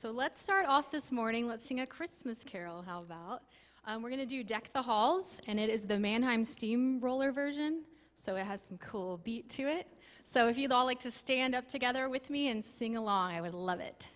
So let's start off this morning. Let's sing a Christmas carol, how about? We're going to do Deck the Halls, and it is the Mannheim Steamroller version, so it has some cool beat to it. So if you'd all like to stand up together with me and sing along, I would love it.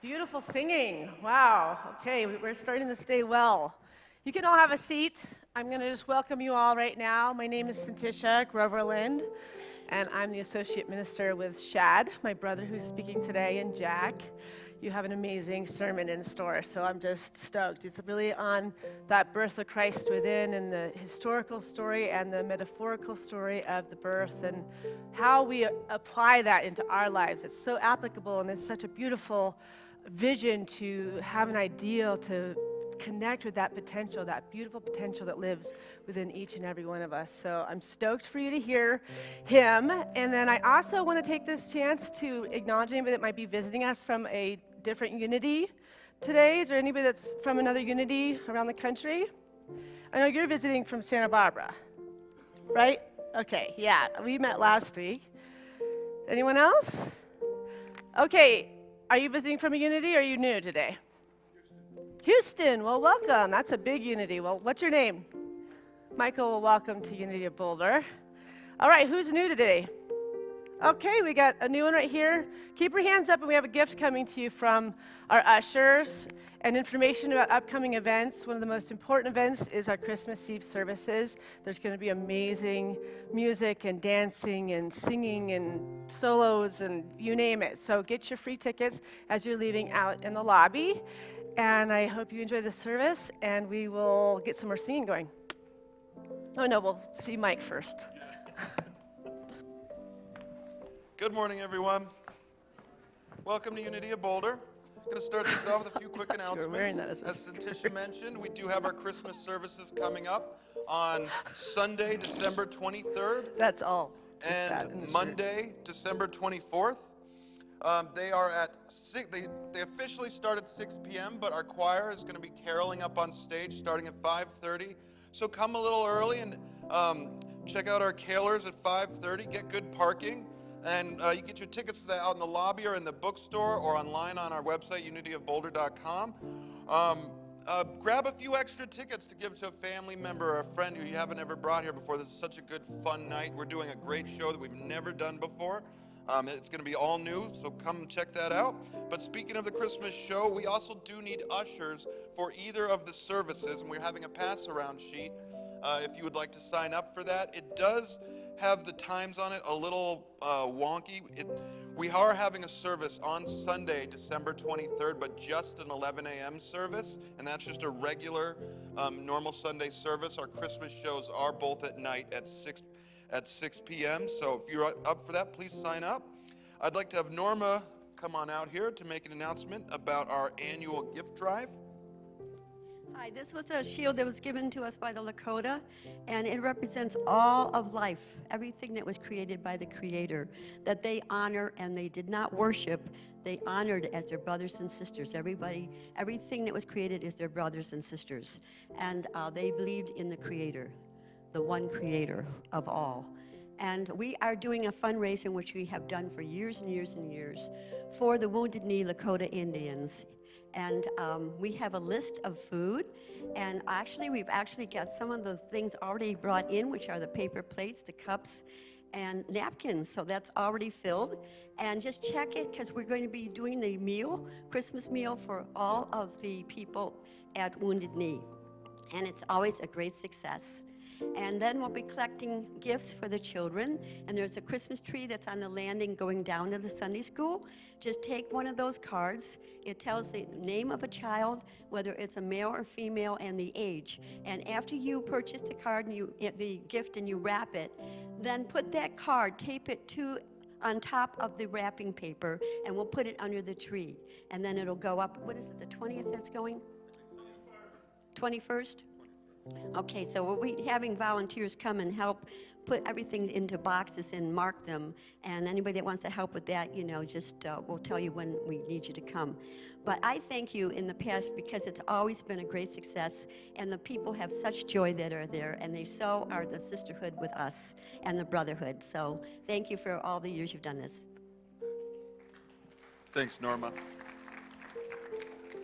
Beautiful singing. Wow. Okay, we're starting this day well. You can all have a seat. I'm going to just welcome you all right now. My name is Santisha Groverland, and I'm the Associate Minister with Shad, my brother who's speaking today, and Jack. You have an amazing sermon in store, so I'm just stoked. It's really on that birth of Christ within and the historical story and the metaphorical story of the birth and how we apply that into our lives. It's so applicable, and it's such a beautiful vision to have an ideal to connect with that potential, that beautiful potential that lives within each and every one of us. So I'm stoked for you to hear him. And then I also want to take this chance to acknowledge anybody that might be visiting us from a different unity today. Is there anybody that's from another unity around the country? I know you're visiting from Santa Barbara, right? Okay, yeah, we met last week. Anyone else? Okay, are you visiting from a unity or are you new today? Houston, well, welcome. That's a big unity. Well, what's your name? Michael, well, welcome to Unity of Boulder. All right, who's new today? Okay, we got a new one right here. Keep your hands up, and we have a gift coming to you from our ushers and information about upcoming events. One of the most important events is our Christmas Eve services. There's going to be amazing music and dancing and singing and solos and you name it. So get your free tickets as you're leaving out in the lobby. And I hope you enjoy the service, and we will get some more singing going. Oh, no, we'll see Mike first. Good morning, everyone. Welcome to Unity of Boulder. going to start things off with a few quick announcements. wearing that as a Santisha mentioned, we do have our Christmas services coming up on Sunday, December 23rd, That's all. Just that in the and shirt. Monday, December 24th. They are at they officially start at 6 p.m., but our choir is going to be caroling up on stage starting at 5:30. So come a little early and check out our carolers at 5:30. Get good parking, and you get your tickets for that out in the lobby or in the bookstore or online on our website, unityofboulder.com. Grab a few extra tickets to give to a family member or a friend who you haven't ever brought here before. This is such a good, fun night. We're doing a great show that we've never done before. It's going to be all new, so come check that out. But speaking of the Christmas show, we also do need ushers for either of the services, and we're having a pass-around sheet if you would like to sign up for that. It does have the times on it a little wonky. We are having a service on Sunday, December 23rd, but just an 11 a.m. service, and that's just a regular, normal Sunday service. Our Christmas shows are both at night at 6 p.m., so if you're up for that, please sign up. I'd like to have Norma come on out here to make an announcement about our annual gift drive. Hi, this was a shield that was given to us by the Lakota, and it represents all of life, everything that was created by the Creator, that they honor and they did not worship, they honored as their brothers and sisters. Everything that was created is their brothers and sisters, and they believed in the Creator, the one Creator of all. And we are doing a fundraiser, which we have done for years and years and years, for the Wounded Knee Lakota Indians. And we have a list of food, and we've actually got some of the things already brought in, which are the paper plates, the cups, and napkins. So that's already filled. And just check it, because we're going to be doing the Christmas meal for all of the people at Wounded Knee. And it's always a great success. And then we'll be collecting gifts for the children. And there's a Christmas tree that's on the landing going down to the Sunday school. Just take one of those cards. It tells the name of a child, whether it's a male or female, and the age. And after you purchase the card and the gift and you wrap it, then put that card, tape it on top of the wrapping paper, and we'll put it under the tree. And then it'll go up. What is it, the 20th that's going? 21st? Okay, so we'll be having volunteers come and help put everything into boxes and mark them. And anybody that wants to help with that, just we'll tell you when we need you to come. But I thank you in the past, because it's always been a great success, and the people have such joy that are there, and they so are the sisterhood with us and the brotherhood. So thank you for all the years you've done this. Thanks, Norma.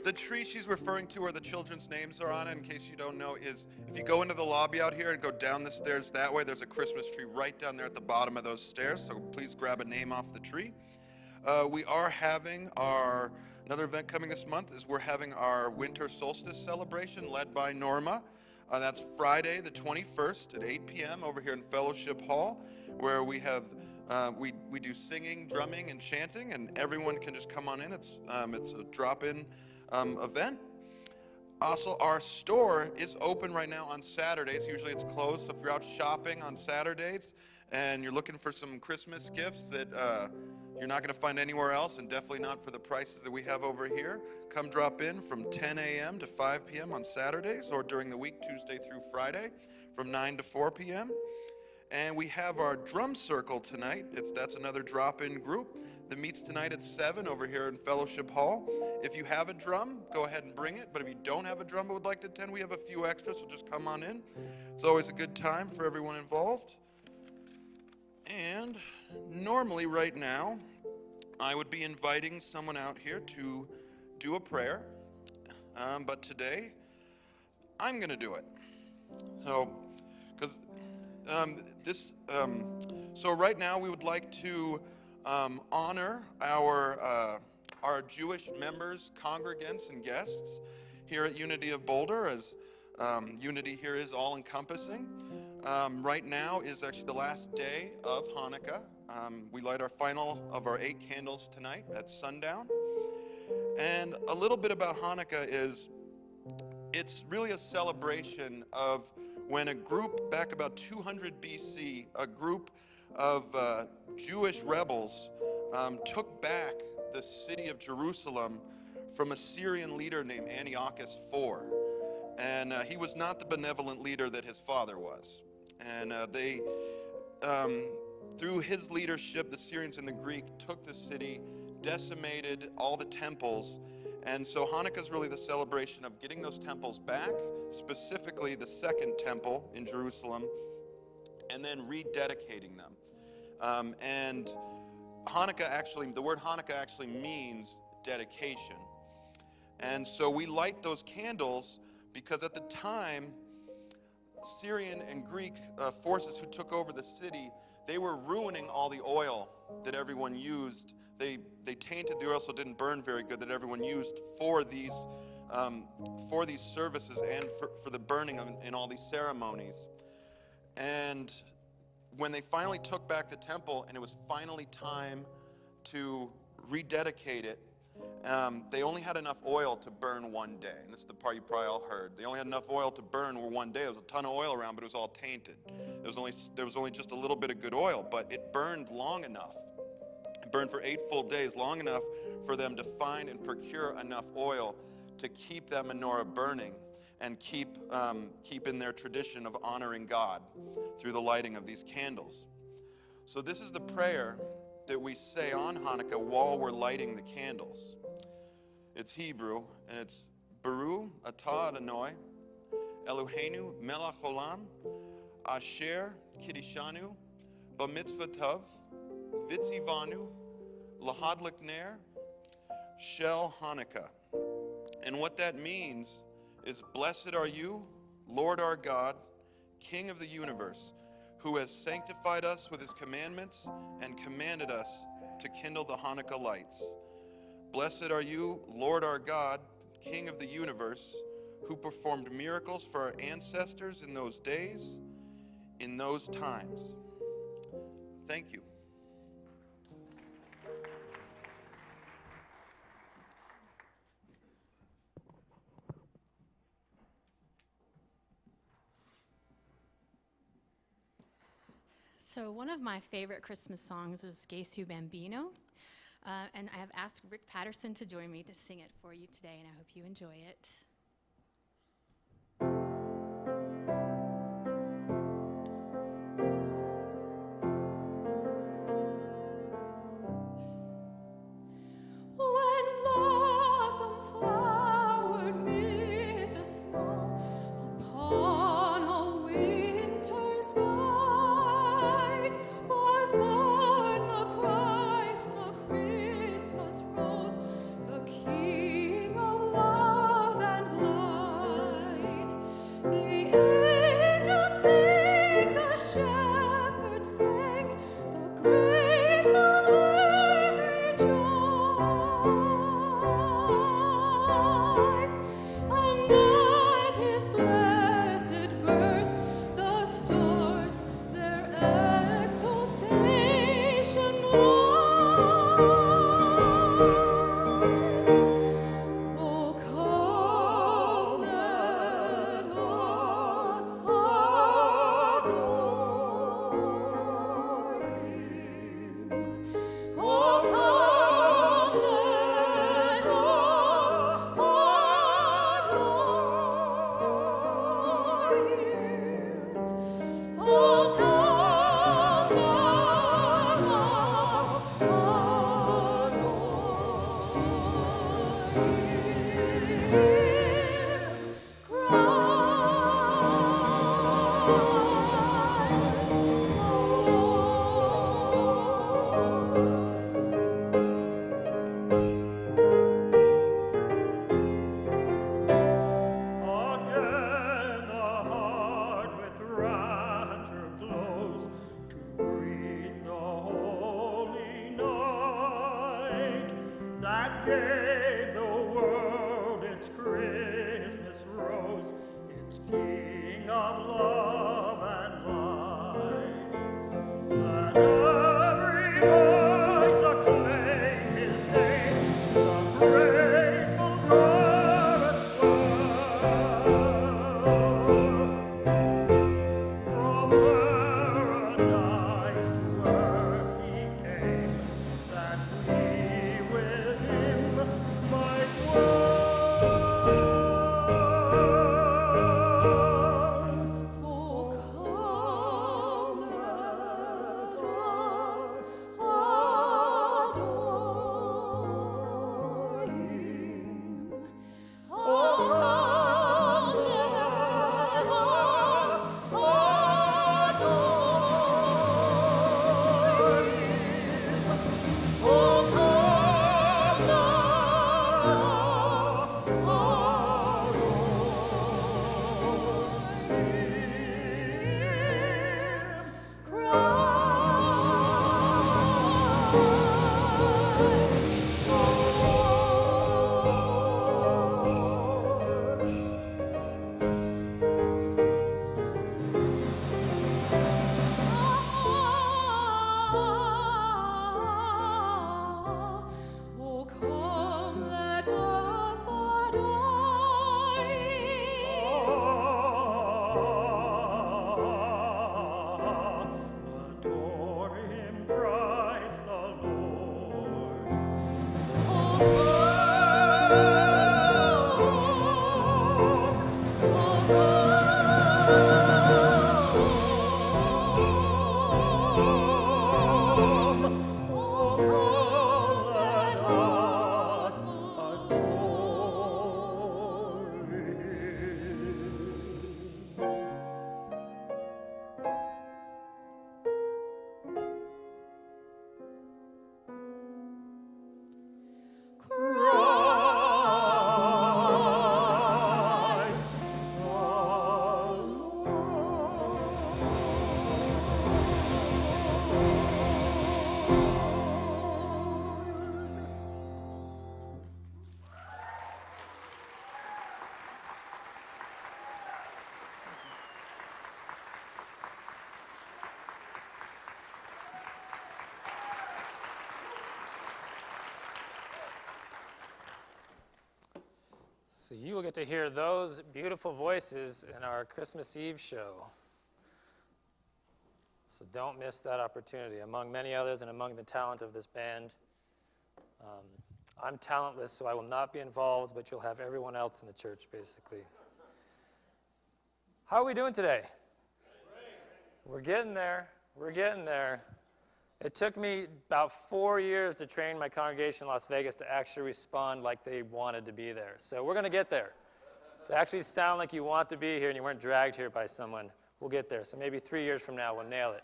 The tree she's referring to, or the children's names are on it, in case you don't know, is if you go into the lobby out here and go down the stairs that way, there's a Christmas tree right down there at the bottom of those stairs, so please grab a name off the tree. We are having another event coming this month is we're having our winter solstice celebration led by Norma. That's Friday the 21st at 8 p.m. over here in Fellowship Hall, where we have we do singing, drumming, and chanting, and everyone can just come on in. It's a drop-in event. Also, our store is open right now on Saturdays. Usually it's closed, so if you're out shopping on Saturdays and you're looking for some Christmas gifts that you're not going to find anywhere else, and definitely not for the prices that we have over here, come drop in from 10 a.m. to 5 p.m. on Saturdays, or during the week, Tuesday through Friday, from 9 to 4 p.m. And we have our drum circle tonight. That's another drop-in group that meets tonight at 7 over here in Fellowship Hall. If you have a drum, go ahead and bring it. But if you don't have a drum but would like to attend, we have a few extras, so just come on in. It's always a good time for everyone involved. And normally right now, I would be inviting someone out here to do a prayer. But today, I'm going to do it. So right now we would like to honor our Jewish members, congregants, and guests here at Unity of Boulder, as Unity here is all-encompassing. Right now is actually the last day of Hanukkah. We light our final of our 8 candles tonight at sundown. And a little bit about Hanukkah is it's really a celebration of when a group back about 200 BC, a group of Jewish rebels took back the city of Jerusalem from a Syrian leader named Antiochus IV. And he was not the benevolent leader that his father was. And through his leadership, the Syrians and the Greek took the city, decimated all the temples. And so Hanukkah is really the celebration of getting those temples back, specifically the second temple in Jerusalem, and then rededicating them. And Hanukkah actually, the word Hanukkah actually means dedication. And so we light those candles because at the time, Syrian and Greek forces who took over the city, they were ruining all the oil that everyone used. They tainted the oil so it didn't burn very good that everyone used for these services and for the burning in all these ceremonies. And when they finally took back the temple and it was finally time to rededicate it, they only had enough oil to burn one day. And this is the part you probably all heard. They only had enough oil to burn one day. There was a ton of oil around, but it was all tainted. There was only just a little bit of good oil, but it burned long enough. It burned for 8 full days, long enough for them to find and procure enough oil to keep that menorah burning and keep in their tradition of honoring God through the lighting of these candles. So this is the prayer that we say on Hanukkah while we're lighting the candles. It's Hebrew, and it's Baruch atah Adonai, Eloheinu melech olam, asher kiddushanu, b'mitzvotav, vitzivanu, lahadlik ner, shel Hanukkah. And what that means is, blessed are you, Lord our God, King of the universe, who has sanctified us with his commandments and commanded us to kindle the Hanukkah lights. Blessed are you, Lord our God, King of the universe, who performed miracles for our ancestors in those days, in those times. Thank you. So one of my favorite Christmas songs is Gesù Bambino, and I have asked Rick Patterson to join me to sing it for you today, and I hope you enjoy it. So you will get to hear those beautiful voices in our Christmas Eve show. So don't miss that opportunity. Among many others and among the talent of this band, I'm talentless, so I will not be involved, but you'll have everyone else in the church, basically. How are we doing today? We're getting there. We're getting there. It took me about 4 years to train my congregation in Las Vegas to actually respond like they wanted to be there. So we're going to get there. To actually sound like you want to be here and you weren't dragged here by someone, we'll get there. So maybe 3 years from now, we'll nail it.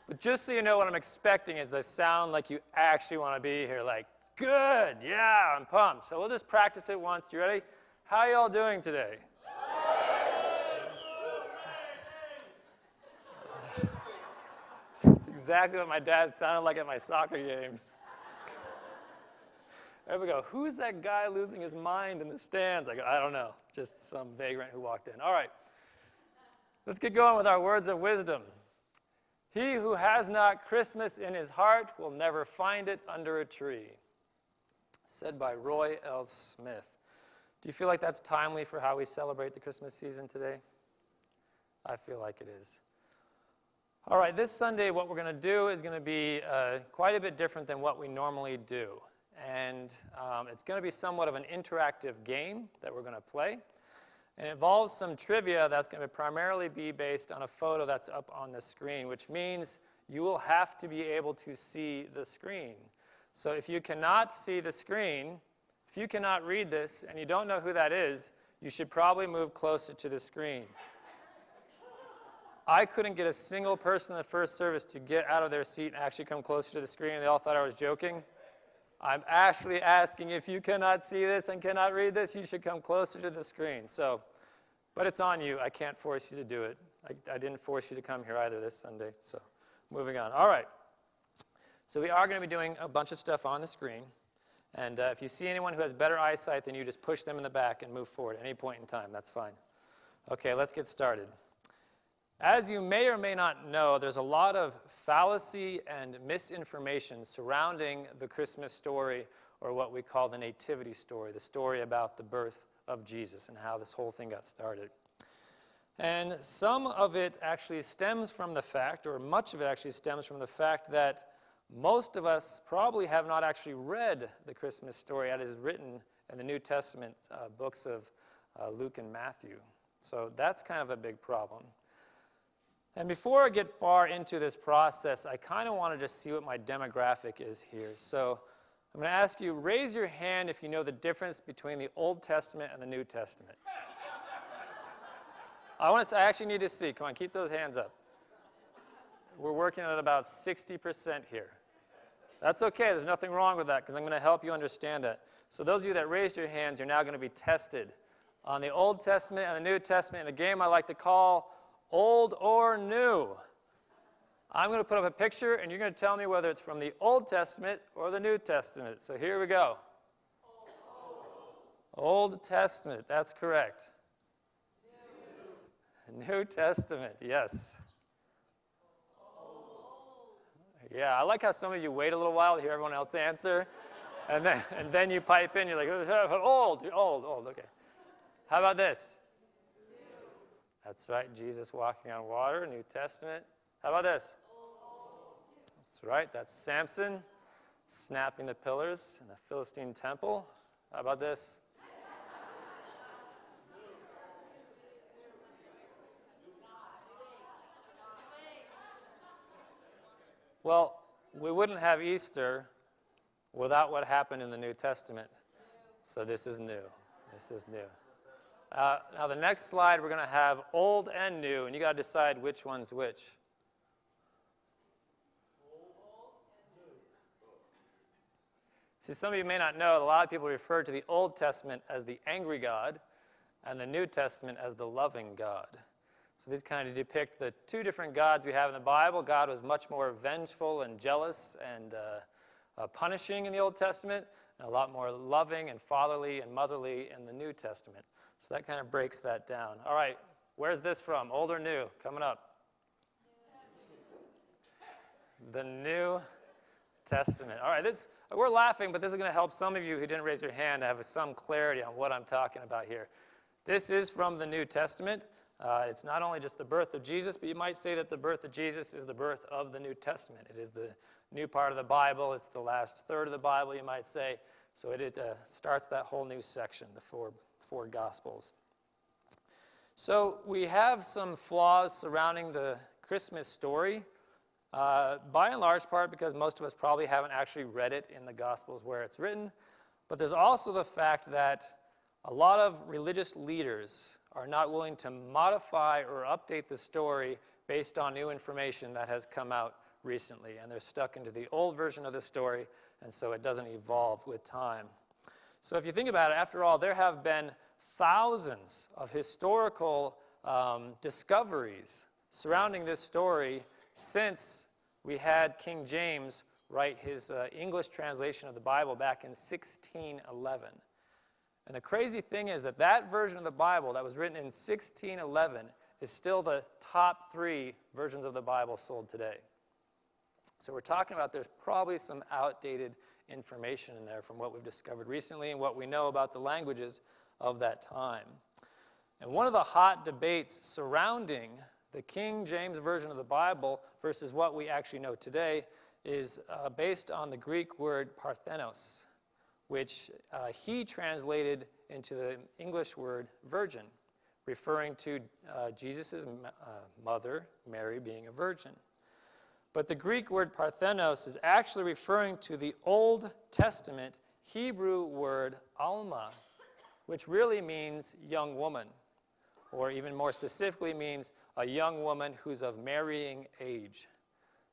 But just so you know, what I'm expecting is to sound like you actually want to be here. Like, good, yeah, I'm pumped. So we'll just practice it once. You ready? How are you all doing today? That's exactly what my dad sounded like at my soccer games. There we go. Who's that guy losing his mind in the stands? I go, I don't know. Just some vagrant who walked in. All right. Let's get going with our words of wisdom. He who has not Christmas in his heart will never find it under a tree. Said by Roy L. Smith. Do you feel like that's timely for how we celebrate the Christmas season today? I feel like it is. All right, this Sunday what we're going to do is going to be quite a bit different than what we normally do. And it's going to be somewhat of an interactive game that we're going to play. And it involves some trivia that's going to primarily be based on a photo that's up on the screen, which means you will have to be able to see the screen. So if you cannot see the screen, if you cannot read this and you don't know who that is, you should probably move closer to the screen. I couldn't get a single person in the first service to get out of their seat and actually come closer to the screen, and they all thought I was joking. I'm actually asking, if you cannot see this and cannot read this, you should come closer to the screen. So, but it's on you. I can't force you to do it. I didn't force you to come here either this Sunday. So moving on. All right. So we are going to be doing a bunch of stuff on the screen. And if you see anyone who has better eyesight than you, just push them in the back and move forward at any point in time. That's fine. Okay, let's get started. As you may or may not know, there's a lot of fallacy and misinformation surrounding the Christmas story, or what we call the nativity story, the story about the birth of Jesus and how this whole thing got started. And some of it actually stems from the fact, or much of it actually stems from the fact that most of us probably have not actually read the Christmas story as is written in the New Testament books of Luke and Matthew. So that's kind of a big problem. And before I get far into this process, I kind of want to just see what my demographic is here. So I'm going to ask you, raise your hand if you know the difference between the Old Testament and the New Testament. I actually need to see. Come on, keep those hands up. We're working at about 60% here. That's okay. There's nothing wrong with that, because I'm going to help you understand that. So those of you that raised your hands, you're now going to be tested on the Old Testament and the New Testament in a game I like to call Old or New. I'm going to put up a picture, and you're going to tell me whether it's from the Old Testament or the New Testament. So here we go. Old Testament, that's correct. New Testament, yes. Yeah, I like how some of you wait a little while to hear everyone else answer, and then you pipe in, you're like, old, okay. How about this? That's right, Jesus walking on water, New Testament. How about this? That's right, that's Samson snapping the pillars in the Philistine temple. How about this? Well, we wouldn't have Easter without what happened in the New Testament. So this is new. This is new. Now the next slide, we're going to have old and new, and you got to decide which one's which. See, some of you may not know, a lot of people refer to the Old Testament as the angry God and the New Testament as the loving God. So these kind of depict the two different gods we have in the Bible. God was much more vengeful and jealous and punishing in the Old Testament, and a lot more loving and fatherly and motherly in the New Testament. So that kind of breaks that down. All right, where's this from? Old or new? Coming up. The New Testament. All right, we're laughing, but this is going to help some of you who didn't raise your hand to have some clarity on what I'm talking about here. This is from the New Testament. It's not only just the birth of Jesus, but you might say that the birth of Jesus is the birth of the New Testament. It is the new part of the Bible. It's the last third of the Bible, you might say. So it starts that whole new section, the four Gospels. So we have some flaws surrounding the Christmas story, by and large part because most of us probably haven't actually read it in the Gospels where it's written. But there's also the fact that a lot of religious leaders are not willing to modify or update the story based on new information that has come out recently. And they're stuck into the old version of the story, and so it doesn't evolve with time. So if you think about it, after all, there have been thousands of historical discoveries surrounding this story since we had King James write his English translation of the Bible back in 1611. And the crazy thing is that that version of the Bible that was written in 1611 is still the top 3 versions of the Bible sold today. So we're talking about there's probably some outdated information in there from what we've discovered recently and what we know about the languages of that time. And one of the hot debates surrounding the King James Version of the Bible versus what we actually know today is based on the Greek word parthenos, which he translated into the English word virgin, referring to Jesus' mother, Mary, being a virgin. But the Greek word parthenos is actually referring to the Old Testament Hebrew word alma, which really means young woman, or even more specifically means a young woman who's of marrying age.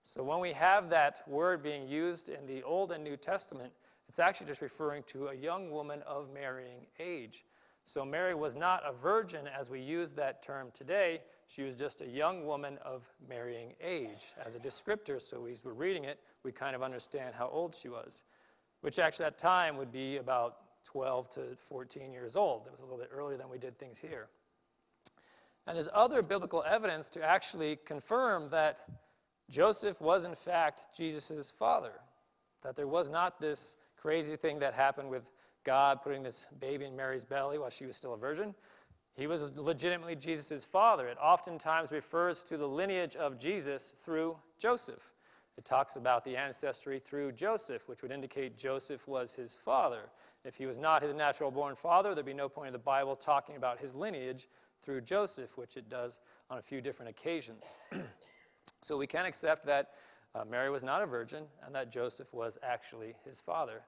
So when we have that word being used in the Old and New Testament, it's actually just referring to a young woman of marrying age. So Mary was not a virgin as we use that term today. She was just a young woman of marrying age as a descriptor. So as we're reading it, we kind of understand how old she was, which actually at that time would be about 12 to 14 years old. It was a little bit earlier than we did things here. And there's other biblical evidence to actually confirm that Joseph was in fact Jesus' father, that there was not this crazy thing that happened with God putting this baby in Mary's belly while she was still a virgin. He was legitimately Jesus' father. It oftentimes refers to the lineage of Jesus through Joseph. It talks about the ancestry through Joseph, which would indicate Joseph was his father. If he was not his natural-born father, there'd be no point in the Bible talking about his lineage through Joseph, which it does on a few different occasions. So we can accept that Mary was not a virgin and that Joseph was actually his father,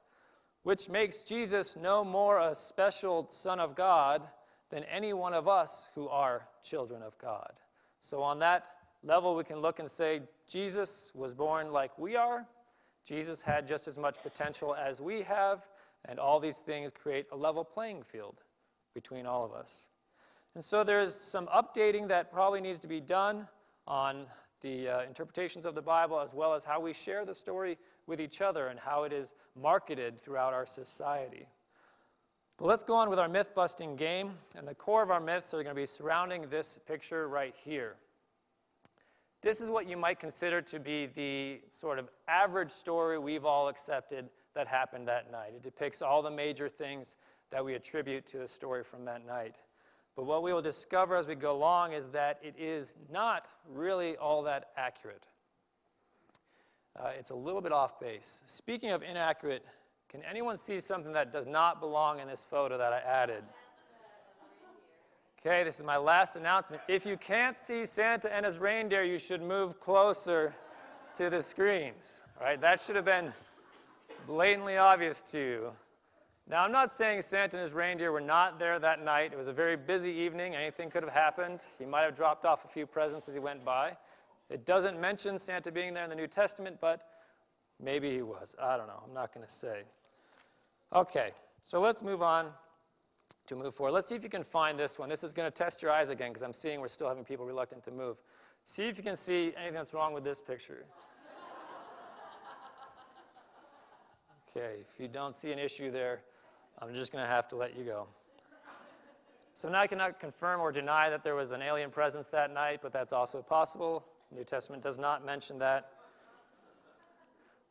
which makes Jesus no more a special son of God than any one of us who are children of God. So on that level, we can look and say, Jesus was born like we are. Jesus had just as much potential as we have, and all these things create a level playing field between all of us. And so there's some updating that probably needs to be done on the interpretations of the Bible, as well as how we share the story with each other and how it is marketed throughout our society. But let's go on with our myth-busting game, and the core of our myths are going to be surrounding this picture right here. This is what you might consider to be the sort of average story we've all accepted that happened that night. It depicts all the major things that we attribute to the story from that night. But what we will discover as we go along is that it is not really all that accurate. It's a little bit off base. Speaking of inaccurate, can anyone see something that does not belong in this photo that I added? Okay, this is my last announcement. If you can't see Santa and his reindeer, you should move closer to the screens. All right, that should have been blatantly obvious to you. Now, I'm not saying Santa and his reindeer were not there that night. It was a very busy evening. Anything could have happened. He might have dropped off a few presents as he went by. It doesn't mention Santa being there in the New Testament, but maybe he was. I don't know. I'm not going to say. Okay, so let's move on to move forward. Let's see if you can find this one. This is going to test your eyes again because I'm seeing we're still having people reluctant to move. See if you can see anything that's wrong with this picture. Okay, if you don't see an issue there, I'm just going to have to let you go. So now I cannot confirm or deny that there was an alien presence that night, but that's also possible. The New Testament does not mention that.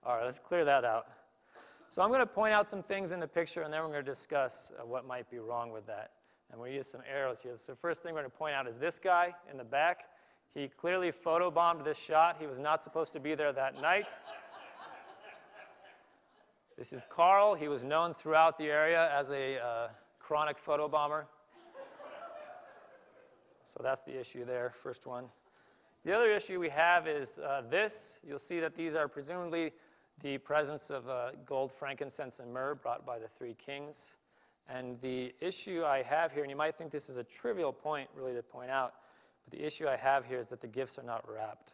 All right, let's clear that out. So I'm going to point out some things in the picture, and then we're going to discuss what might be wrong with that. And we'll use some arrows here. So the first thing we're going to point out is this guy in the back. He clearly photobombed this shot. He was not supposed to be there that night. This is Carl. He was known throughout the area as a chronic photobomber. So that's the issue there, first one. The other issue we have is this. You'll see that these are presumably the presence of gold, frankincense, and myrrh brought by the three kings. And the issue I have here, and you might think this is a trivial point really to point out, but the issue I have here is that the gifts are not wrapped.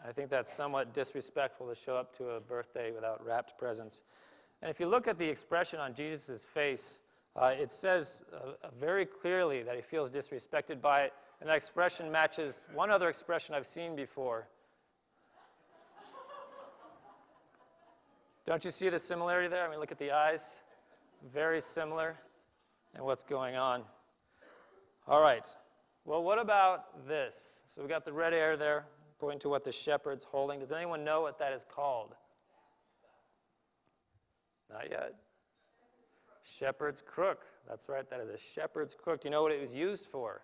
I think that's somewhat disrespectful to show up to a birthday without wrapped presents. And if you look at the expression on Jesus' face, it says very clearly that he feels disrespected by it, and that expression matches one other expression I've seen before. Don't you see the similarity there? I mean, look at the eyes. Very similar in what's going on. All right. Well, what about this? So we got the red air there, pointing to what the shepherd's holding. Does anyone know what that is called? Not yet. Shepherd's crook. That's right, that is a shepherd's crook. Do you know what it was used for?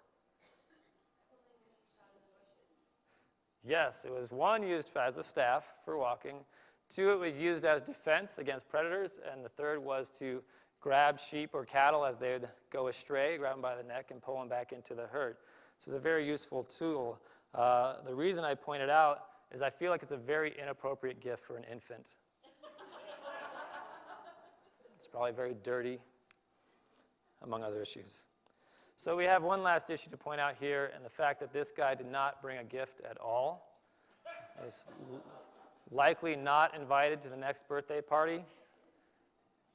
Yes, it was one used as a staff for walking. Two, it was used as defense against predators. And the third was to grab sheep or cattle as they would go astray, grab them by the neck and pull them back into the herd. So it's a very useful tool. The reason I point it out is I feel like it's a very inappropriate gift for an infant. It's probably very dirty, among other issues. So we have one last issue to point out here, and the fact that this guy did not bring a gift at all. He was likely not invited to the next birthday party.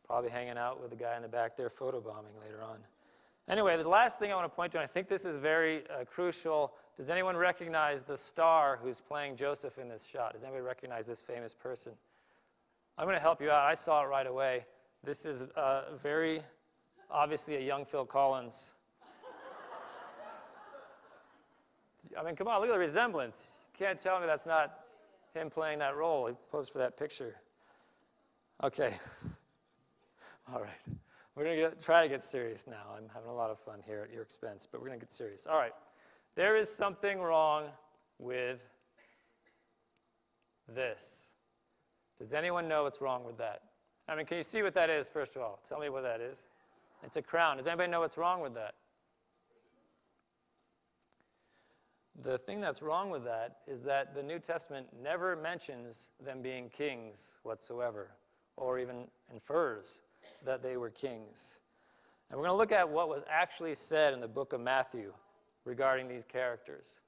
Probably hanging out with the guy in the back there photobombing later on. Anyway, the last thing I want to point to, and I think this is very crucial, does anyone recognize the star who's playing Joseph in this shot? Does anybody recognize this famous person? I'm going to help you out. I saw it right away. This is very obviously a young Phil Collins. I mean, come on, look at the resemblance. You can't tell me that's not him playing that role. He posed for that picture. Okay. All right. We're going to try to get serious now. I'm having a lot of fun here at your expense, but we're going to get serious. All right. There is something wrong with this. Does anyone know what's wrong with that? I mean, can you see what that is, first of all? Tell me what that is. It's a crown. Does anybody know what's wrong with that? The thing that's wrong with that is that the New Testament never mentions them being kings whatsoever, or even infers that they were kings. And we're going to look at what was actually said in the book of Matthew regarding these characters.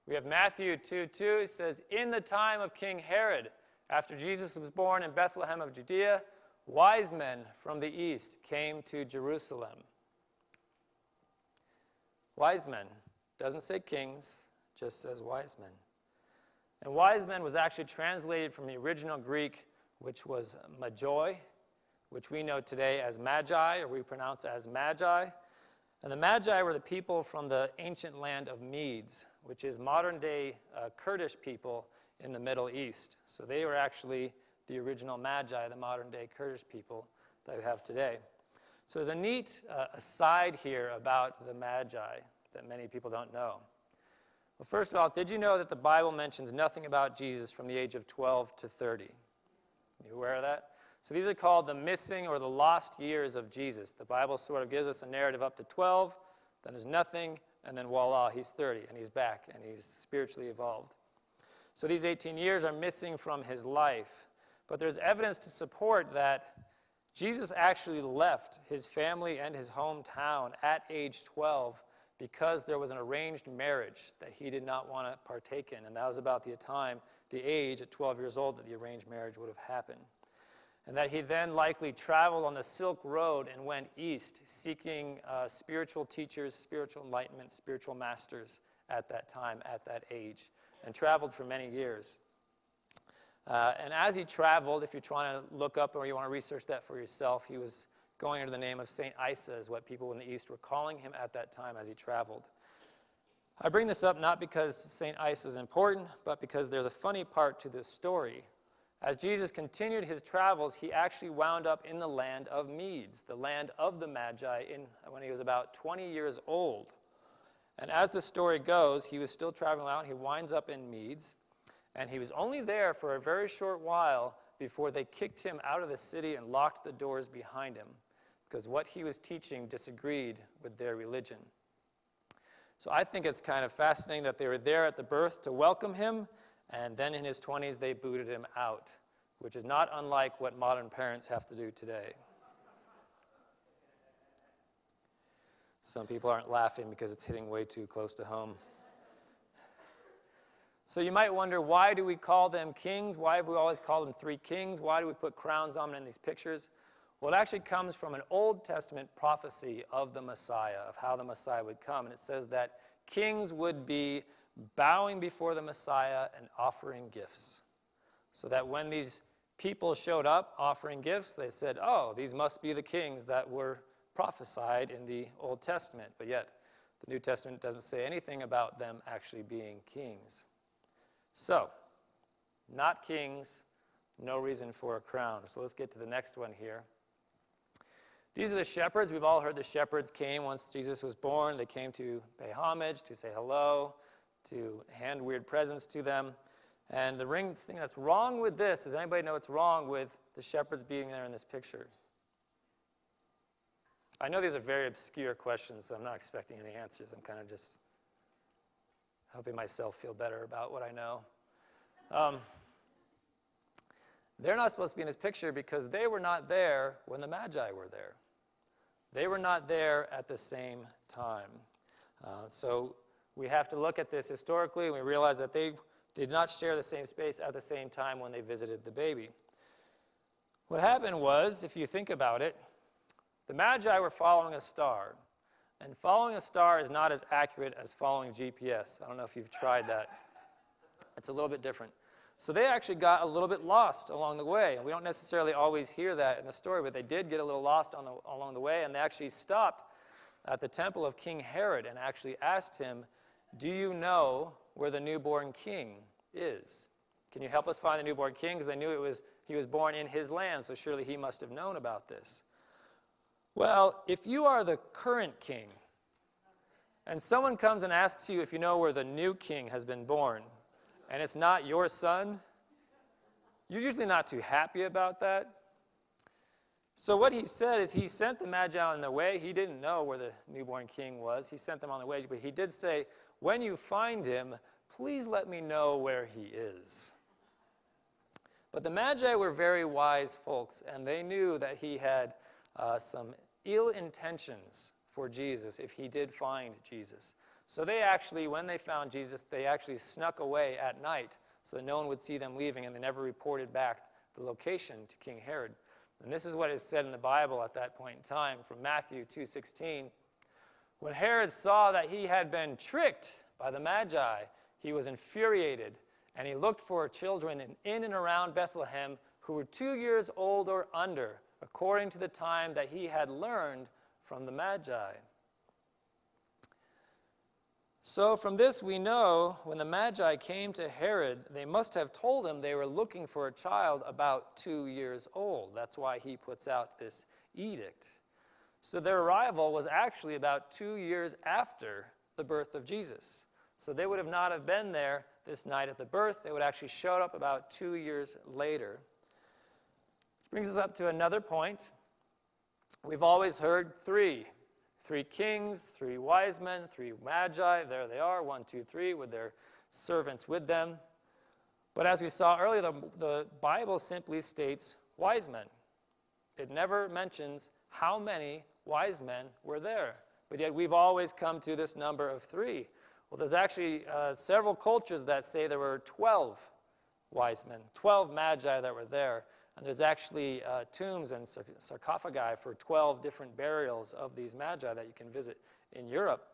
We have Matthew 2:2. It says, "In the time of King Herod, after Jesus was born in Bethlehem of Judea, wise men from the east came to Jerusalem." Wise men. Doesn't say kings, just says wise men. And wise men was actually translated from the original Greek, which was magoi, which we know today as magi, or we pronounce as magi. And the magi were the people from the ancient land of Medes, which is modern-day Kurdish people in the Middle East. So they were actually the original magi, the modern-day Kurdish people that we have today. So there's a neat aside here about the magi that many people don't know. Well, first of all, did you know that the Bible mentions nothing about Jesus from the age of 12 to 30? Are you aware of that? So these are called the missing or the lost years of Jesus. The Bible sort of gives us a narrative up to 12, then there's nothing, and then voila, he's 30, and he's back, and he's spiritually evolved. So these 18 years are missing from his life. But there's evidence to support that Jesus actually left his family and his hometown at age 12 because there was an arranged marriage that he did not want to partake in. And that was about the age at 12 years old that the arranged marriage would have happened. And that he then likely traveled on the Silk Road and went east, seeking spiritual teachers, spiritual enlightenment, spiritual masters at that time, at that age, and traveled for many years. And as he traveled, if you're trying to look up or you want to research that for yourself, he was going under the name of St. Isa, is what people in the East were calling him at that time as he traveled. I bring this up not because St. Ice is important, but because there's a funny part to this story. As Jesus continued his travels, he actually wound up in the land of Medes, the land of the Magi, when he was about 20 years old. And as the story goes, he was still traveling out. He winds up in Medes, and he was only there for a very short while before they kicked him out of the city and locked the doors behind him, because what he was teaching disagreed with their religion. So I think it's kind of fascinating that they were there at the birth to welcome him, and then in his 20s they booted him out, which is not unlike what modern parents have to do today. Some people aren't laughing because it's hitting way too close to home. So you might wonder, why do we call them kings? Why have we always called them three kings? Why do we put crowns on them in these pictures? Well, it actually comes from an Old Testament prophecy of the Messiah, of how the Messiah would come. And it says that kings would be bowing before the Messiah and offering gifts. So that when these people showed up offering gifts, they said, oh, these must be the kings that were prophesied in the Old Testament. But yet, the New Testament doesn't say anything about them actually being kings. So, not kings, no reason for a crown. So let's get to the next one here. These are the shepherds. We've all heard the shepherds came once Jesus was born. They came to pay homage, to say hello, to hand weird presents to them. And the thing that's wrong with this, does anybody know what's wrong with the shepherds being there in this picture? I know these are very obscure questions, so I'm not expecting any answers. I'm kind of just helping myself feel better about what I know. They're not supposed to be in this picture because they were not there when the Magi were there. They were not there at the same time. So we have to look at this historically, and we realize that they did not share the same space at the same time when they visited the baby. What happened was, if you think about it, the Magi were following a star. And following a star is not as accurate as following GPS. I don't know if you've tried that. It's a little bit different. So they actually got a little bit lost along the way. And we don't necessarily always hear that in the story, but they did get a little lost along the way. And they actually stopped at the temple of King Herod and actually asked him, do you know where the newborn king is? Can you help us find the newborn king? Because they knew he was born in his land, so surely he must have known about this. Well, if you are the current king, and someone comes and asks you if you know where the new king has been born, and it's not your son, you're usually not too happy about that. So what he said is he sent the Magi on their way. He didn't know where the newborn king was. He sent them on their way, but he did say, when you find him, please let me know where he is. But the Magi were very wise folks, and they knew that he had some ill intentions for Jesus if he did find Jesus. So they actually, when they found Jesus, they actually snuck away at night so that no one would see them leaving, and they never reported back the location to King Herod. And this is what is said in the Bible at that point in time from Matthew 2:16. When Herod saw that he had been tricked by the Magi, he was infuriated, and he looked for children in and around Bethlehem who were 2 years old or under, according to the time that he had learned from the Magi. So from this we know when the Magi came to Herod, they must have told him they were looking for a child about 2 years old. That's why he puts out this edict. So their arrival was actually about 2 years after the birth of Jesus. So they would have not have been there this night at the birth. They would actually show up about 2 years later. Which brings us up to another point. We've always heard three kings, 3 wise men, 3 magi. There they are, 1, 2, 3, with their servants with them. But as we saw earlier, the Bible simply states wise men. It never mentions how many wise men were there. But yet we've always come to this number of 3. Well, there's actually several cultures that say there were 12 wise men, 12 magi that were there. And there's actually tombs and sarcophagi for 12 different burials of these magi that you can visit in Europe.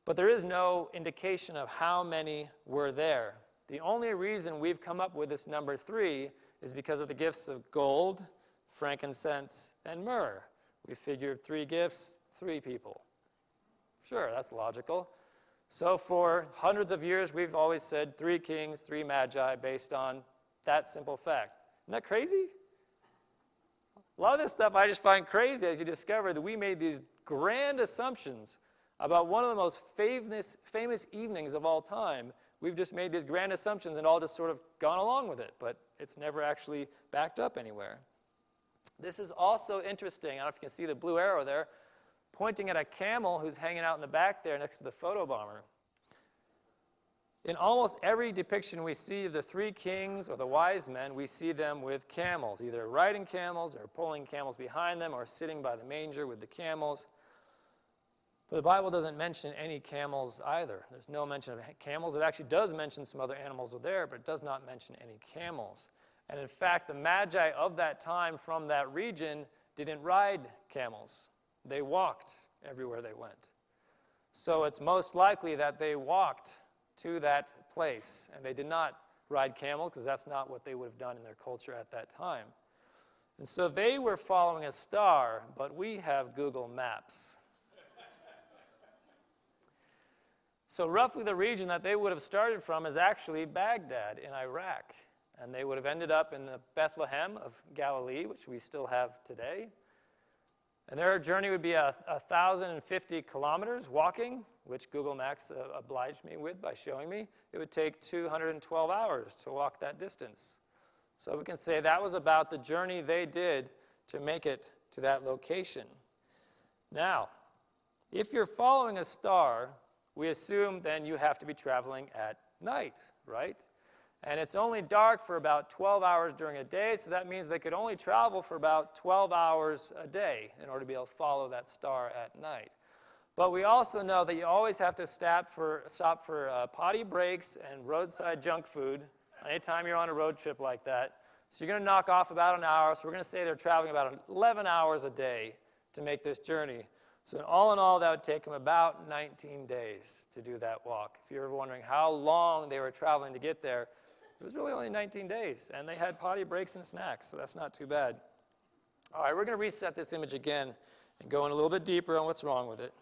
But there is no indication of how many were there. The only reason we've come up with this number 3 is because of the gifts of gold, frankincense, and myrrh. We figured 3 gifts, 3 people. Sure, that's logical. So for hundreds of years, we've always said 3 kings, 3 magi based on that simple fact. Isn't that crazy? A lot of this stuff I just find crazy as you discover that we made these grand assumptions about one of the most famous evenings of all time. We've just made these grand assumptions and all just sort of gone along with it, but it's never actually backed up anywhere. This is also interesting. I don't know if you can see the blue arrow there, pointing at a camel who's hanging out in the back there next to the photobomber. In almost every depiction we see of the 3 kings or the wise men, we see them with camels, either riding camels or pulling camels behind them or sitting by the manger with the camels. But the Bible doesn't mention any camels either. There's no mention of camels. It actually does mention some other animals are there, but it does not mention any camels. And in fact, the magi of that time from that region didn't ride camels. They walked everywhere they went. So it's most likely that they walked to that place, and they did not ride camels because that's not what they would have done in their culture at that time. And so they were following a star, but we have Google Maps. So roughly the region that they would have started from is actually Baghdad in Iraq. And they would have ended up in the Bethlehem of Galilee, which we still have today. And their journey would be 1,050 kilometers walking, which Google Maps obliged me with by showing me. It would take 212 hours to walk that distance. So we can say that was about the journey they did to make it to that location. Now, if you're following a star, we assume then you have to be traveling at night, right? And it's only dark for about 12 hours during a day, so that means they could only travel for about 12 hours a day in order to be able to follow that star at night. But we also know that you always have to stop for potty breaks and roadside junk food anytime you're on a road trip like that. So you're going to knock off about an hour, so we're going to say they're traveling about 11 hours a day to make this journey. So all in all, that would take them about 19 days to do that walk. If you're ever wondering how long they were traveling to get there, it was really only 19 days, and they had potty breaks and snacks, so that's not too bad. All right, we're going to reset this image again and go in a little bit deeper on what's wrong with it.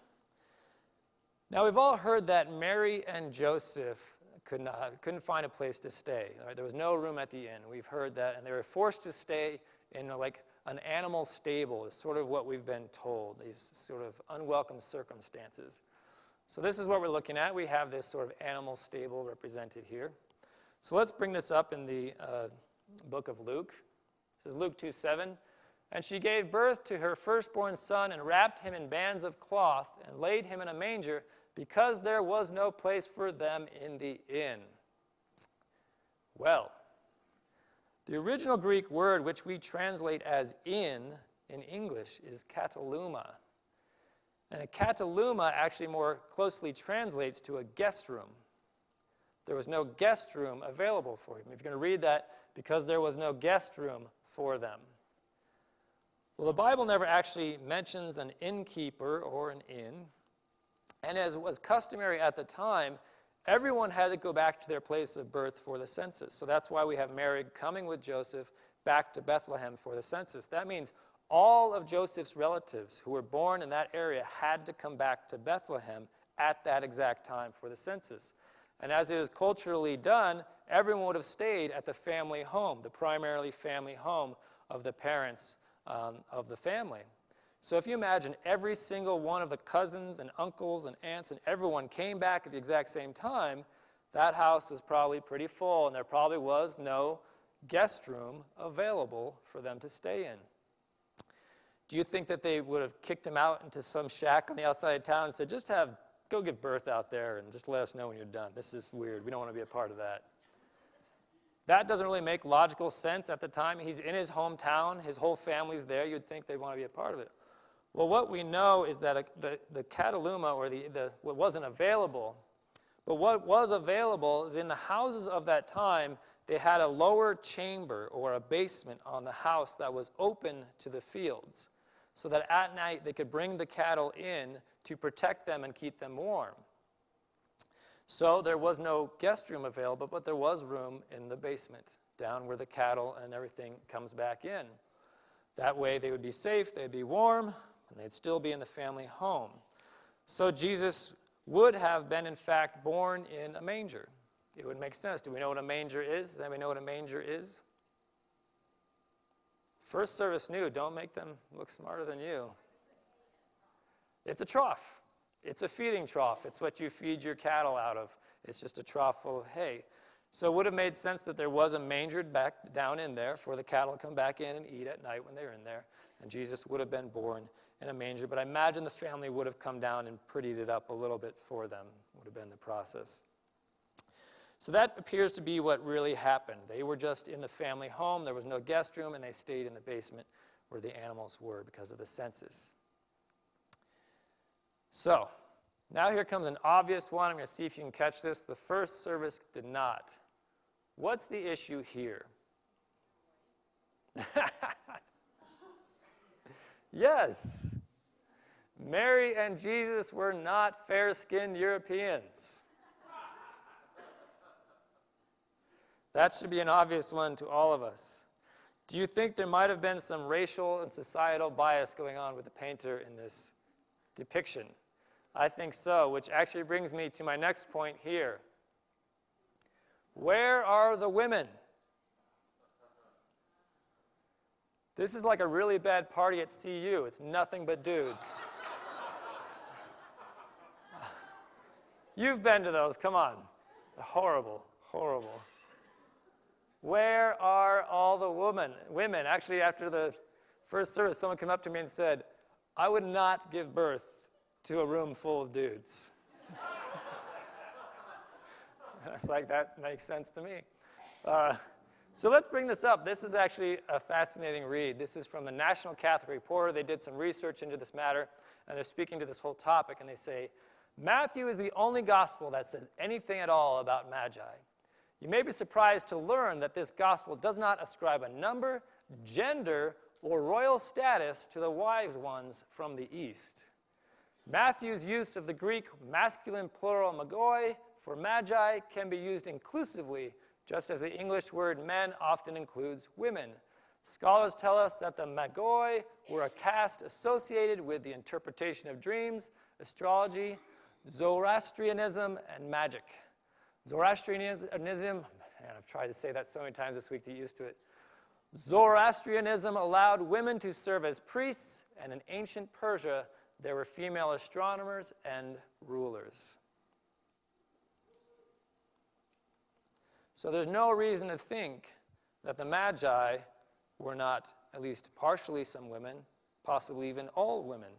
Now, we've all heard that Mary and Joseph couldn't find a place to stay. Right? There was no room at the inn. We've heard that, and they were forced to stay in like an animal stable is sort of what we've been told, these sort of unwelcome circumstances. So this is what we're looking at. We have this sort of animal stable represented here. So let's bring this up in the book of Luke. This is Luke 2:7. And she gave birth to her firstborn son and wrapped him in bands of cloth and laid him in a manger because there was no place for them in the inn. Well, the original Greek word which we translate as inn in English is kataluma. And a kataluma actually more closely translates to a guest room. There was no guest room available for him. If you're going to read that, because there was no guest room for them. Well, the Bible never actually mentions an innkeeper or an inn. And as was customary at the time, everyone had to go back to their place of birth for the census. So that's why we have Mary coming with Joseph back to Bethlehem for the census. That means all of Joseph's relatives who were born in that area had to come back to Bethlehem at that exact time for the census. And as it was culturally done, everyone would have stayed at the family home, the primarily family home of the parents of the family. So if you imagine every single one of the cousins and uncles and aunts and everyone came back at the exact same time, that house was probably pretty full, and there probably was no guest room available for them to stay in. Do you think that they would have kicked him out into some shack on the outside of town and said, go give birth out there and just let us know when you're done. This is weird. We don't want to be a part of that. That doesn't really make logical sense at the time. He's in his hometown. His whole family's there. You'd think they'd want to be a part of it. Well, what we know is that the kataluma, or what wasn't available, but what was available is in the houses of that time, they had a lower chamber or a basement on the house that was open to the fields, so that at night they could bring the cattle in to protect them and keep them warm. So there was no guest room available, but there was room in the basement, down where the cattle and everything comes back in. That way they would be safe, they'd be warm, and they'd still be in the family home. So Jesus would have been, in fact, born in a manger. It would make sense. Do we know what a manger is? Does anybody know what a manger is? First service knew. Don't make them look smarter than you. It's a trough. It's a feeding trough. It's what you feed your cattle out of. It's just a trough full of hay. So it would have made sense that there was a manger back down in there for the cattle to come back in and eat at night when they're in there. And Jesus would have been born in a manger. But I imagine the family would have come down and prettied it up a little bit for them. Would have been the process. So that appears to be what really happened. They were just in the family home. There was no guest room, and they stayed in the basement where the animals were because of the census. So, now here comes an obvious one. I'm going to see if you can catch this. The first service did not. What's the issue here? Yes. Mary and Jesus were not fair-skinned Europeans. That should be an obvious one to all of us. Do you think there might have been some racial and societal bias going on with the painter in this depiction? I think so, which actually brings me to my next point here. Where are the women? This is like a really bad party at CU. It's nothing but dudes. You've been to those, come on. Horrible, horrible. Where are all the women? Actually, after the first service, someone came up to me and said, I would not give birth to a room full of dudes. I was like, that makes sense to me. So let's bring this up. This is actually a fascinating read. This is from the National Catholic Reporter. They did some research into this matter, and they're speaking to this whole topic, and they say, Matthew is the only gospel that says anything at all about magi. You may be surprised to learn that this gospel does not ascribe a number, gender, or royal status to the wise ones from the east. Matthew's use of the Greek masculine plural magoi for magi can be used inclusively, just as the English word men often includes women. Scholars tell us that the magoi were a caste associated with the interpretation of dreams, astrology, Zoroastrianism, and magic. Zoroastrianism, man, I've tried to say that so many times this week to get used to it. Zoroastrianism allowed women to serve as priests, and in ancient Persia, there were female astronomers and rulers. So there's no reason to think that the Magi were not at least partially some women, possibly even all women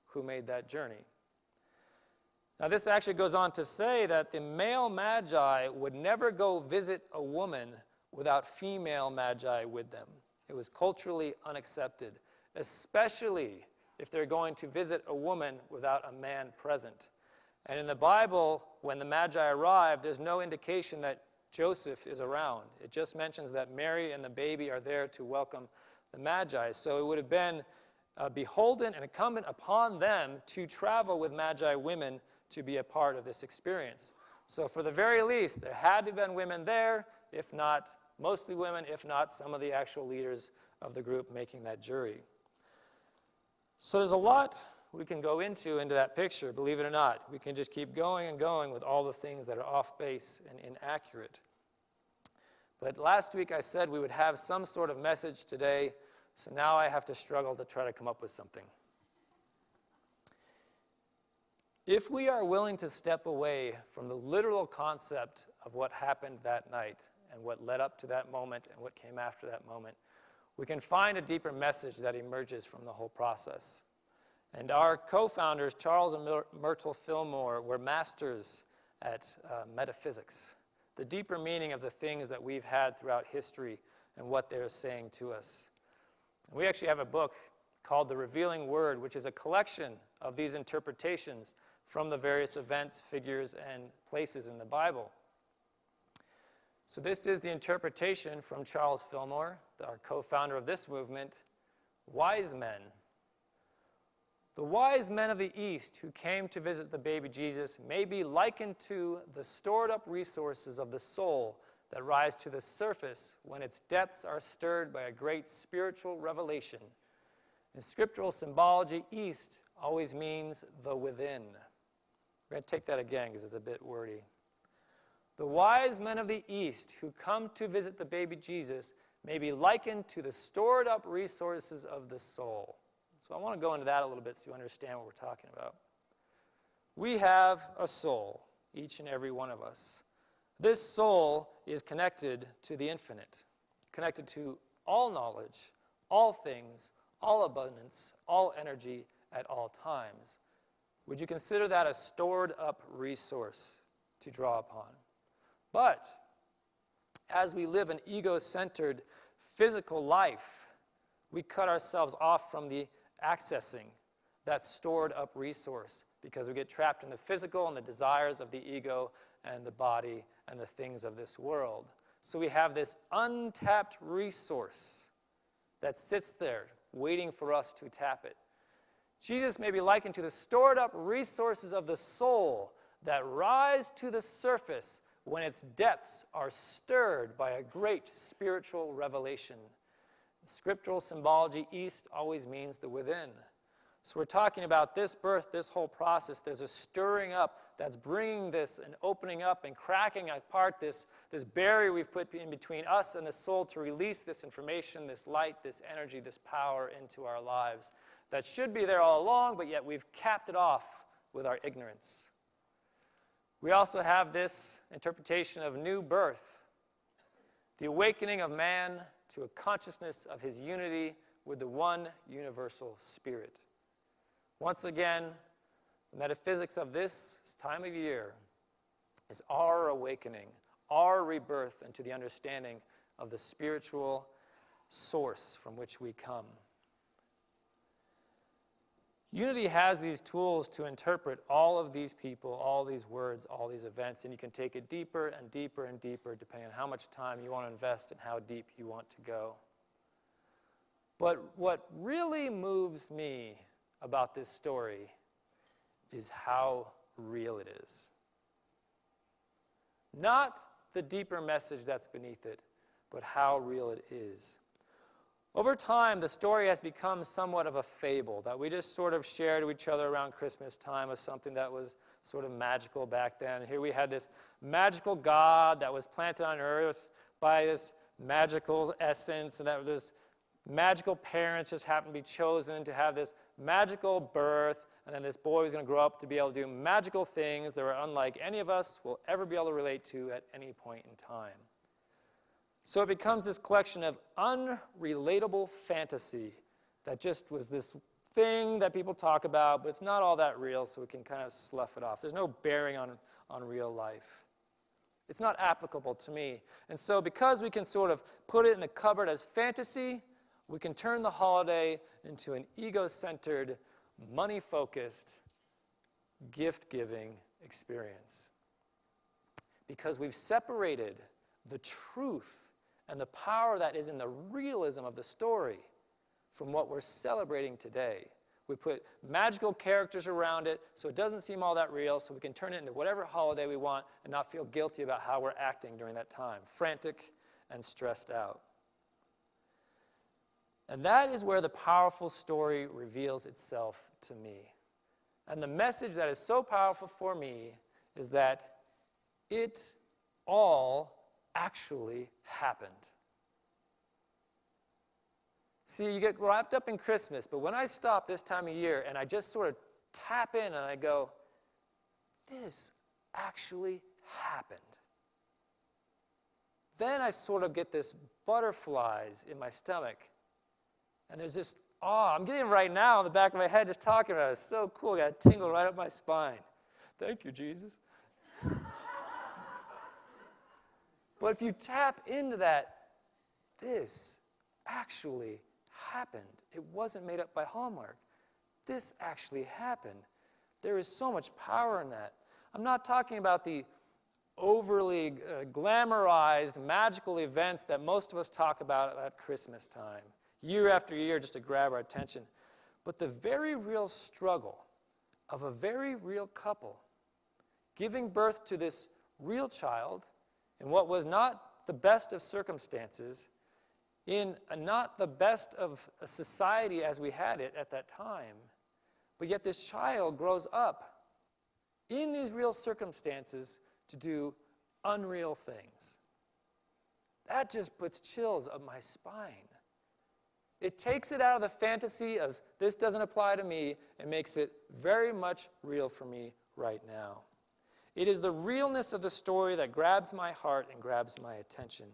who made that journey. Now this actually goes on to say that the male Magi would never go visit a woman without female Magi with them. It was culturally unaccepted, especially if they're going to visit a woman without a man present. And in the Bible, when the Magi arrived, there's no indication that Joseph is around. It just mentions that Mary and the baby are there to welcome the Magi. So it would have been beholden and incumbent upon them to travel with Magi women to be a part of this experience. So for the very least, there had to have been women there, if not mostly women, if not some of the actual leaders of the group making that journey. So there's a lot we can go into that picture, believe it or not. We can just keep going and going with all the things that are off base and inaccurate. But last week I said we would have some sort of message today, so now I have to struggle to try to come up with something. If we are willing to step away from the literal concept of what happened that night and what led up to that moment and what came after that moment, we can find a deeper message that emerges from the whole process. And our co-founders, Charles and Myrtle Fillmore, were masters at metaphysics, the deeper meaning of the things that we've had throughout history and what they're saying to us. And we actually have a book called The Revealing Word, which is a collection of these interpretations from the various events, figures, and places in the Bible. So this is the interpretation from Charles Fillmore, our co-founder of this movement, wise men. The wise men of the East who came to visit the baby Jesus may be likened to the stored-up resources of the soul that rise to the surface when its depths are stirred by a great spiritual revelation. In scriptural symbology, East always means the within. We're going to take that again because it's a bit wordy. The wise men of the East who come to visit the baby Jesus may be likened to the stored up resources of the soul. So I want to go into that a little bit so you understand what we're talking about. We have a soul, each and every one of us. This soul is connected to the infinite, connected to all knowledge, all things, all abundance, all energy at all times. Would you consider that a stored up resource to draw upon? But as we live an ego-centered physical life, we cut ourselves off from the accessing that stored up resource because we get trapped in the physical and the desires of the ego and the body and the things of this world. So we have this untapped resource that sits there waiting for us to tap it. Jesus may be likened to the stored up resources of the soul that rise to the surface when its depths are stirred by a great spiritual revelation. In scriptural symbology, east always means the within. So we're talking about this birth, this whole process. There's a stirring up that's bringing this and opening up and cracking apart this barrier we've put in between us and the soul to release this information, this light, this energy, this power into our lives that should be there all along, but yet we've capped it off with our ignorance. We also have this interpretation of new birth, the awakening of man to a consciousness of his unity with the one universal spirit. Once again, the metaphysics of this time of year is our awakening, our rebirth into the understanding of the spiritual source from which we come. Unity has these tools to interpret all of these people, all these words, all these events, and you can take it deeper and deeper and deeper depending on how much time you want to invest and how deep you want to go. But what really moves me about this story is how real it is. Not the deeper message that's beneath it, but how real it is. Over time, the story has become somewhat of a fable that we just sort of shared with each other around Christmas time as something that was sort of magical back then. Here we had this magical God that was planted on earth by this magical essence, and that this magical parents just happened to be chosen to have this magical birth, and then this boy was going to grow up to be able to do magical things that were unlike any of us will ever be able to relate to at any point in time. So it becomes this collection of unrelatable fantasy that just was this thing that people talk about, but it's not all that real, so we can kind of slough it off. There's no bearing on real life. It's not applicable to me. And so because we can sort of put it in the cupboard as fantasy, we can turn the holiday into an ego-centered, money-focused, gift-giving experience. Because we've separated the truth and the power that is in the realism of the story from what we're celebrating today. We put magical characters around it so it doesn't seem all that real, so we can turn it into whatever holiday we want and not feel guilty about how we're acting during that time, frantic and stressed out. And that is where the powerful story reveals itself to me. And the message that is so powerful for me is that it all actually happened. See, you get wrapped up in Christmas, but when I stop this time of year and I just sort of tap in and I go, this actually happened. Then I sort of get this butterflies in my stomach. And there's this awe. I'm getting it right now in the back of my head just talking about it. It's so cool. I got a tingle right up my spine. Thank you, Jesus. But if you tap into that, this actually happened. It wasn't made up by Hallmark. This actually happened. There is so much power in that. I'm not talking about the overly glamorized, magical events that most of us talk about at Christmas time, year after year, just to grab our attention. But the very real struggle of a very real couple giving birth to this real child in what was not the best of circumstances, in not the best of a society as we had it at that time, but yet this child grows up in these real circumstances to do unreal things. That just puts chills up my spine. It takes it out of the fantasy of this doesn't apply to me and makes it very much real for me right now. It is the realness of the story that grabs my heart and grabs my attention.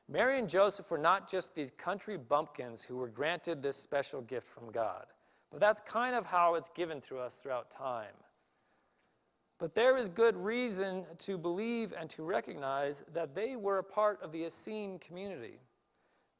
Mary and Joseph were not just these country bumpkins who were granted this special gift from God, but that's kind of how it's given to us throughout time. But there is good reason to believe and to recognize that they were a part of the Essene community.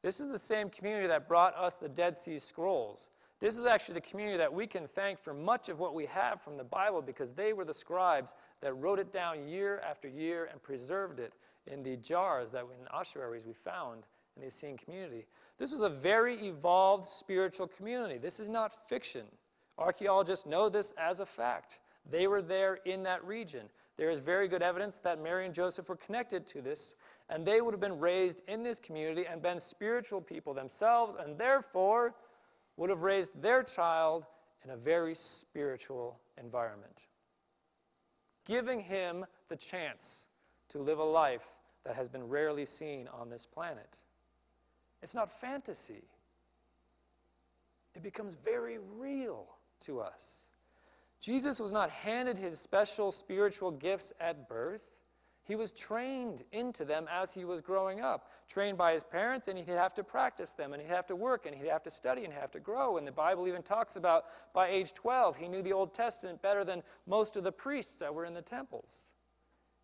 This is the same community that brought us the Dead Sea Scrolls. This is actually the community that we can thank for much of what we have from the Bible, because they were the scribes that wrote it down year after year and preserved it in the jars that in ossuaries we found in the Essene community. This was a very evolved spiritual community. This is not fiction. Archaeologists know this as a fact. They were there in that region. There is very good evidence that Mary and Joseph were connected to this, and they would have been raised in this community and been spiritual people themselves, and therefore would have raised their child in a very spiritual environment, giving him the chance to live a life that has been rarely seen on this planet. It's not fantasy. It becomes very real to us. Jesus was not handed his special spiritual gifts at birth. He was trained into them as he was growing up, trained by his parents, and he'd have to practice them, and he'd have to work, and he'd have to study, and he'd have to grow. And the Bible even talks about by age 12, he knew the Old Testament better than most of the priests that were in the temples,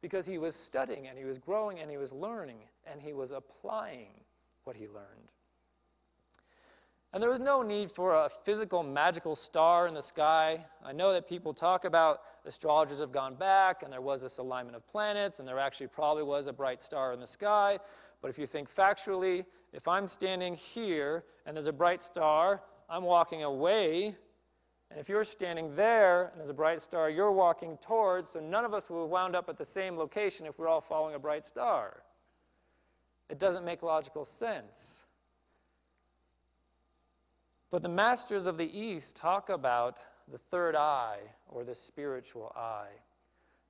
because he was studying, and he was growing, and he was learning, and he was applying what he learned. And there was no need for a physical magical star in the sky. I know that people talk about astrologers have gone back and there was this alignment of planets and there actually probably was a bright star in the sky. But if you think factually, if I'm standing here and there's a bright star, I'm walking away. And if you're standing there and there's a bright star, you're walking towards. So none of us will wound up at the same location if we're all following a bright star. It doesn't make logical sense. But the masters of the East talk about the third eye, or the spiritual eye,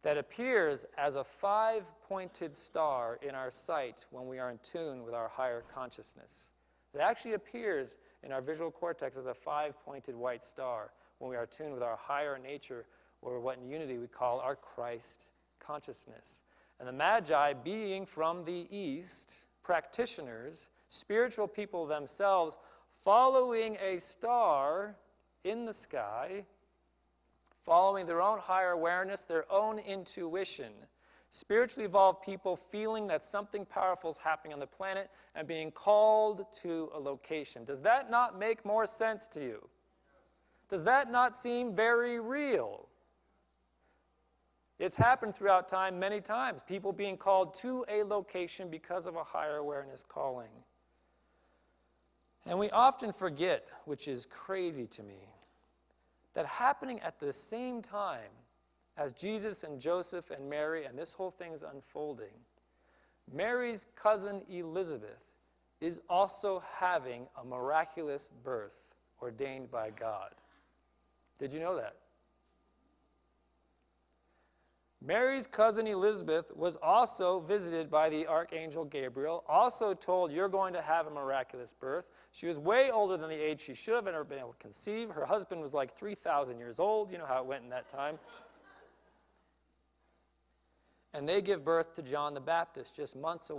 that appears as a 5-pointed star in our sight when we are in tune with our higher consciousness. It actually appears in our visual cortex as a 5-pointed white star when we are tuned with our higher nature, or what in unity we call our Christ consciousness. And the Magi, being from the East, practitioners, spiritual people themselves, following a star in the sky, following their own higher awareness, their own intuition. Spiritually evolved people feeling that something powerful is happening on the planet and being called to a location. Does that not make more sense to you? Does that not seem very real? It's happened throughout time many times. People being called to a location because of a higher awareness calling. And we often forget, which is crazy to me, that happening at the same time as Jesus and Joseph and Mary and this whole thing is unfolding, Mary's cousin Elizabeth is also having a miraculous birth ordained by God. Did you know that? Mary's cousin Elizabeth was also visited by the archangel Gabriel, also told, you're going to have a miraculous birth. She was way older than the age she should have ever been able to conceive. Her husband was like 3,000 years old. You know how it went in that time. And they give birth to John the Baptist just months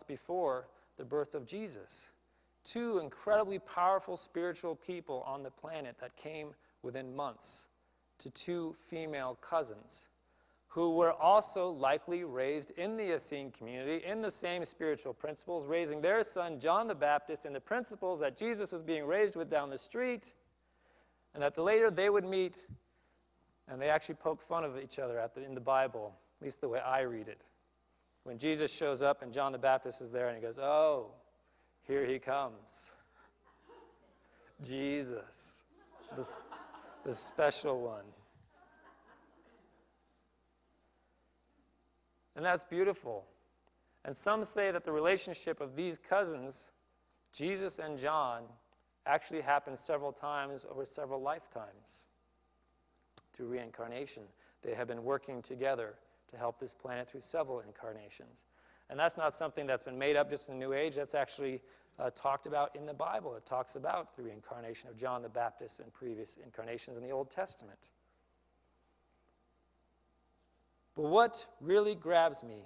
before the birth of Jesus. Two incredibly powerful spiritual people on the planet that came within months to two female cousins, who were also likely raised in the Essene community in the same spiritual principles, raising their son John the Baptist in the principles that Jesus was being raised with down the street, and that later they would meet, and they actually poke fun of each other in the Bible, at least the way I read it. When Jesus shows up and John the Baptist is there and he goes, oh, here he comes. Jesus, the special one. And that's beautiful. And some say that the relationship of these cousins, Jesus and John, actually happened several times over several lifetimes. through reincarnation. They have been working together to help this planet through several incarnations. And that's not something that's been made up just in the New Age. That's actually talked about in the Bible. It talks about the reincarnation of John the Baptist and previous incarnations in the Old Testament. But what really grabs me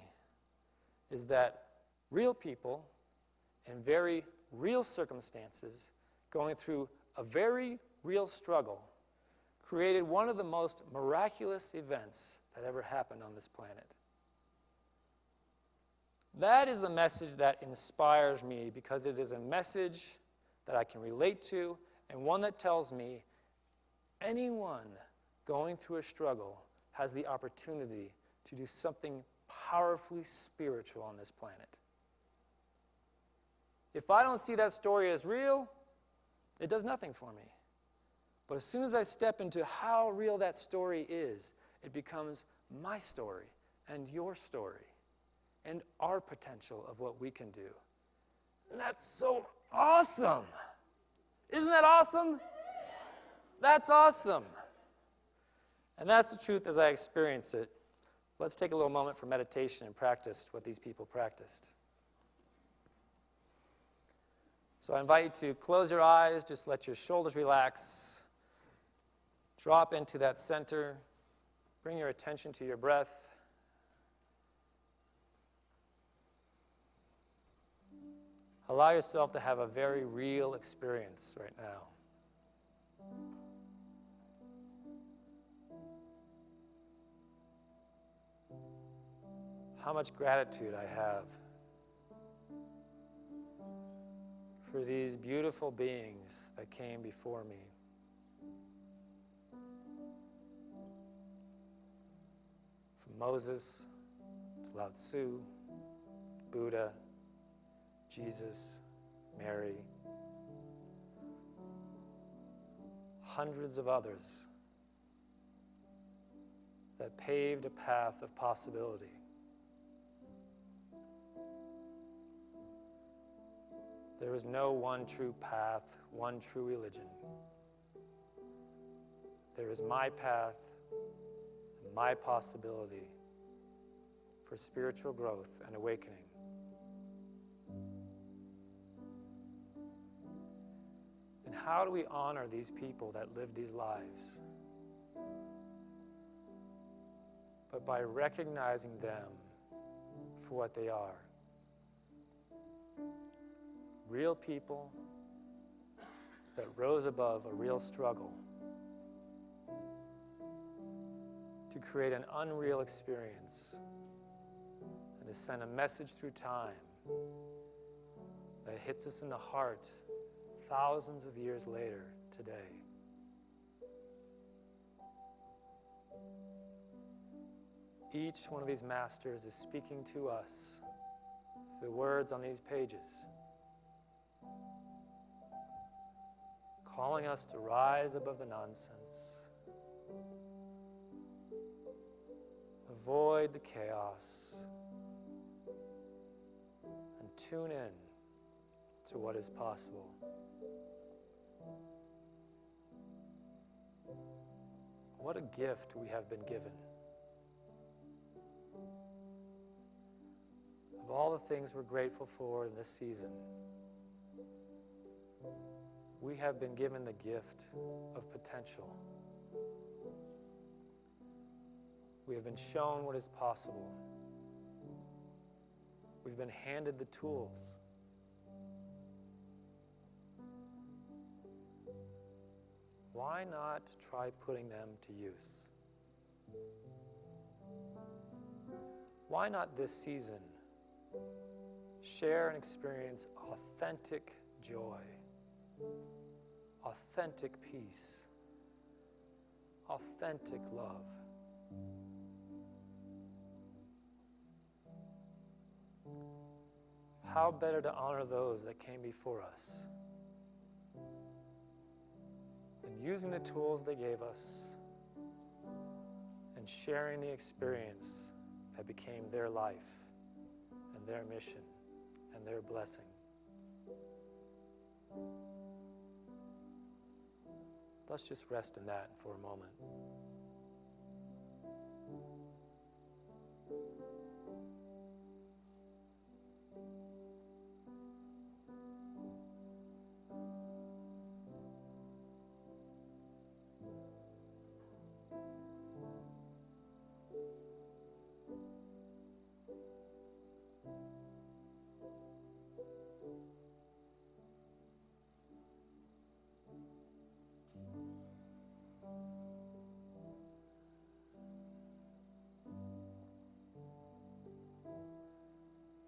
is that real people in very real circumstances going through a very real struggle created one of the most miraculous events that ever happened on this planet. That is the message that inspires me, because it is a message that I can relate to, and one that tells me anyone going through a struggle has the opportunity to do something powerfully spiritual on this planet. If I don't see that story as real, it does nothing for me. But as soon as I step into how real that story is, it becomes my story and your story and our potential of what we can do. And that's so awesome. Isn't that awesome? That's awesome. And that's the truth as I experience it. Let's take a little moment for meditation and practice what these people practiced. So I invite you to close your eyes, just let your shoulders relax, drop into that center, bring your attention to your breath. Allow yourself to have a very real experience right now. How much gratitude I have for these beautiful beings that came before me. From Moses to Lao Tzu, Buddha, Jesus, Mary, hundreds of others that paved a path of possibility. There is no one true path, one true religion. There is my path and my possibility for spiritual growth and awakening. And how do we honor these people that live these lives? But by recognizing them for what they are. Real people that rose above a real struggle to create an unreal experience and to send a message through time that hits us in the heart thousands of years later today. Each one of these masters is speaking to us through the words on these pages, calling us to rise above the nonsense, avoid the chaos, and tune in to what is possible. What a gift we have been given. Of all the things we're grateful for in this season, we have been given the gift of potential. We have been shown what is possible. We've been handed the tools. Why not try putting them to use? Why not this season share and experience authentic joy, authentic peace, authentic love? How better to honor those that came before us than using the tools they gave us and sharing the experience that became their life and their mission and their blessing. Let's just rest in that for a moment.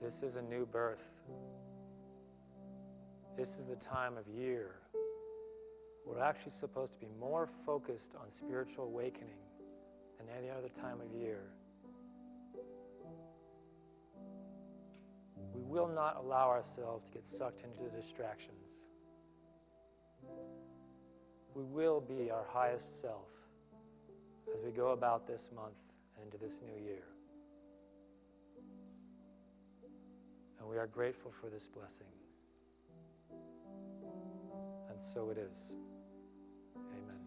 This is a new birth. This is the time of year. We're actually supposed to be more focused on spiritual awakening than any other time of year. We will not allow ourselves to get sucked into the distractions. We will be our highest self as we go about this month and into this new year. And we are grateful for this blessing. And so it is. Amen.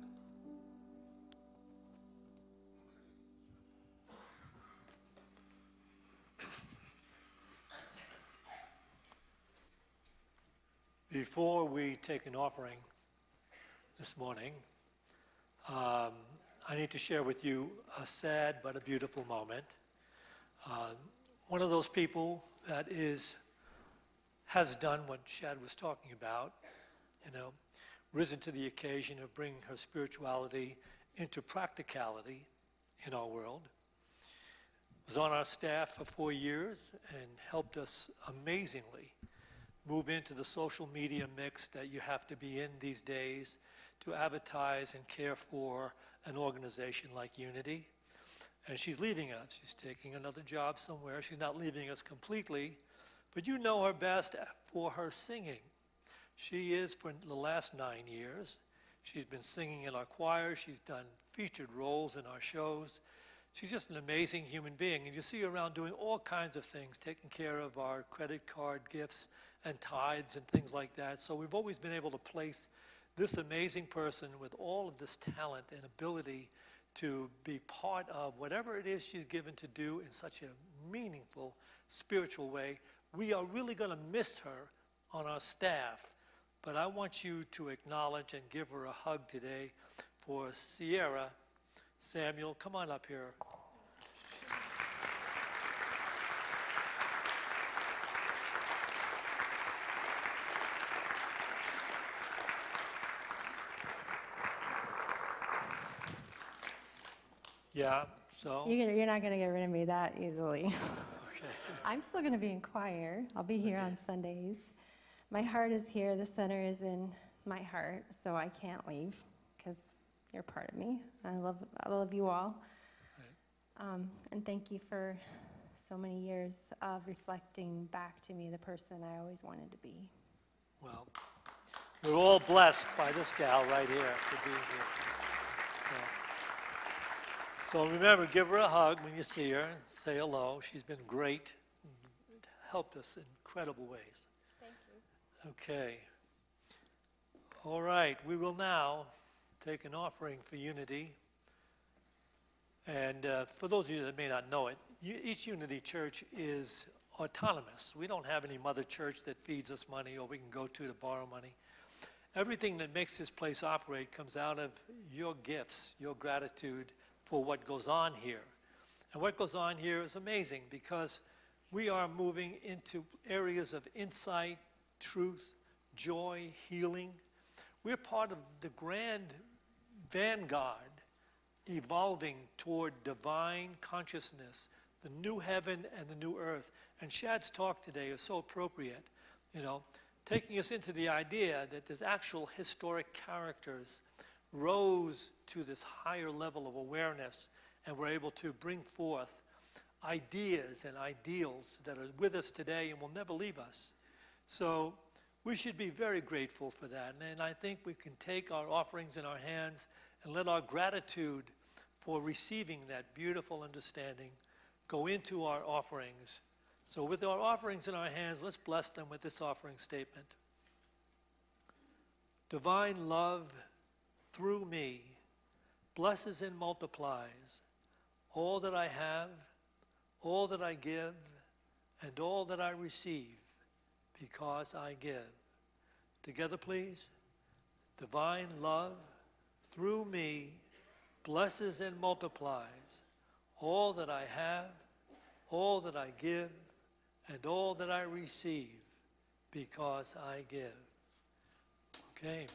Before we take an offering this morning, I need to share with you a sad but a beautiful moment. One of those people that has done what Shad was talking about, risen to the occasion of bringing her spirituality into practicality in our world. Was on our staff for 4 years and helped us amazingly move into the social media mix that you have to be in these days to advertise and care for an organization like Unity. And she's leaving us. She's taking another job somewhere. She's not leaving us completely, but you know her best for her singing. She is, for the last 9 years, she's been singing in our choir. She's done featured roles in our shows. She's just an amazing human being. And you see her around doing all kinds of things, taking care of our credit card gifts and tithes and things like that. So we've always been able to place this amazing person with all of this talent and ability to be part of whatever it is she's given to do in such a meaningful, spiritual way. We are really going to miss her on our staff, but I want you to acknowledge and give her a hug today for Sierra. Samuel, come on up here. Yeah, so? You're not going to get rid of me that easily. Okay. I'm still going to be in choir. I'll be here on Sundays. My heart is here. The center is in my heart, so I can't leave because you're part of me. I love you all. Right. And thank you for so many years of reflecting back to me the person I always wanted to be. Well, we're all blessed by this gal right here for being here. Yeah. So remember, give her a hug when you see her and say hello. She's been great, helped us in incredible ways. Thank you. Okay. All right, we will now take an offering for Unity. And for those of you that may not know it, each Unity church is autonomous. We don't have any mother church that feeds us money or we can go to borrow money. Everything that makes this place operate comes out of your gifts, your gratitude for what goes on here. And what goes on here is amazing because we are moving into areas of insight, truth, joy, healing. We're part of the grand vanguard evolving toward divine consciousness, the new heaven and the new earth. And Shad's talk today is so appropriate, taking us into the idea that there's actual historic characters rose to this higher level of awareness and were able to bring forth ideas and ideals that are with us today and will never leave us. So we should be very grateful for that. And I think we can take our offerings in our hands and let our gratitude for receiving that beautiful understanding go into our offerings. So with our offerings in our hands, let's bless them with this offering statement. Divine love through me blesses and multiplies all that I have, all that I give, and all that I receive because I give. Together, please. Divine love through me blesses and multiplies all that I have, all that I give, and all that I receive because I give. Okay.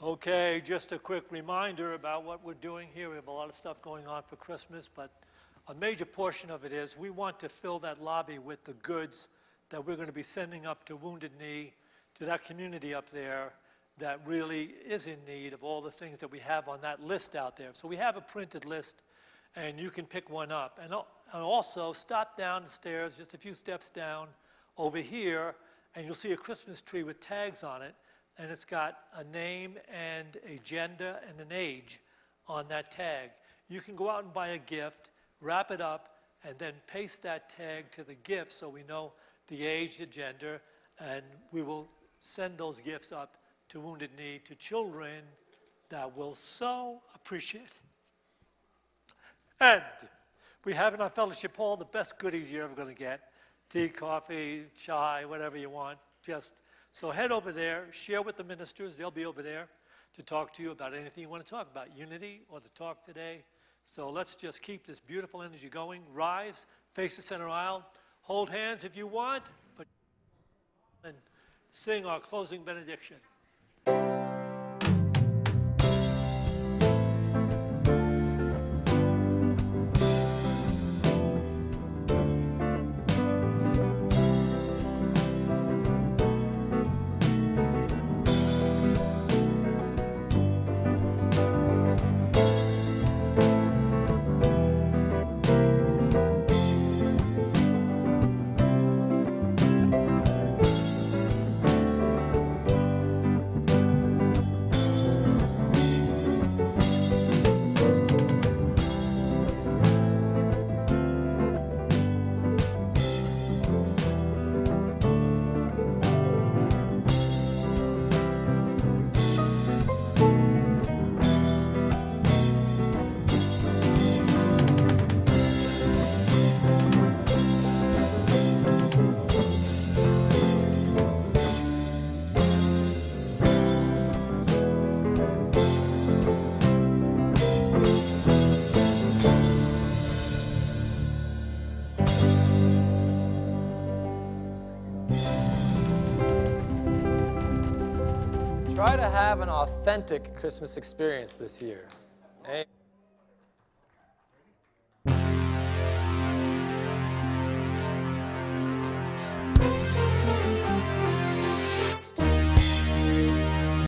Okay, just a quick reminder about what we're doing here. We have a lot of stuff going on for Christmas, but a major portion of it is we want to fill that lobby with the goods that we're going to be sending up to Wounded Knee, to that community up there that really is in need of all the things that we have on that list out there. So we have a printed list, and you can pick one up. And also, stop down the stairs, just a few steps down over here, and you'll see a Christmas tree with tags on it. And it's got a name and a gender and an age on that tag. You can go out and buy a gift, wrap it up, and then paste that tag to the gift so we know the age, the gender, and we will send those gifts up to Wounded Knee, to children that will so appreciate. And we have in our fellowship hall the best goodies you're ever going to get. Tea, coffee, chai, whatever you want. So head over there, share with the ministers. They'll be over there to talk to you about anything you want to talk about, unity or the talk today. So let's just keep this beautiful energy going. Rise, face the center aisle, hold hands if you want, but and sing our closing benediction. Try to have an authentic Christmas experience this year. Amen.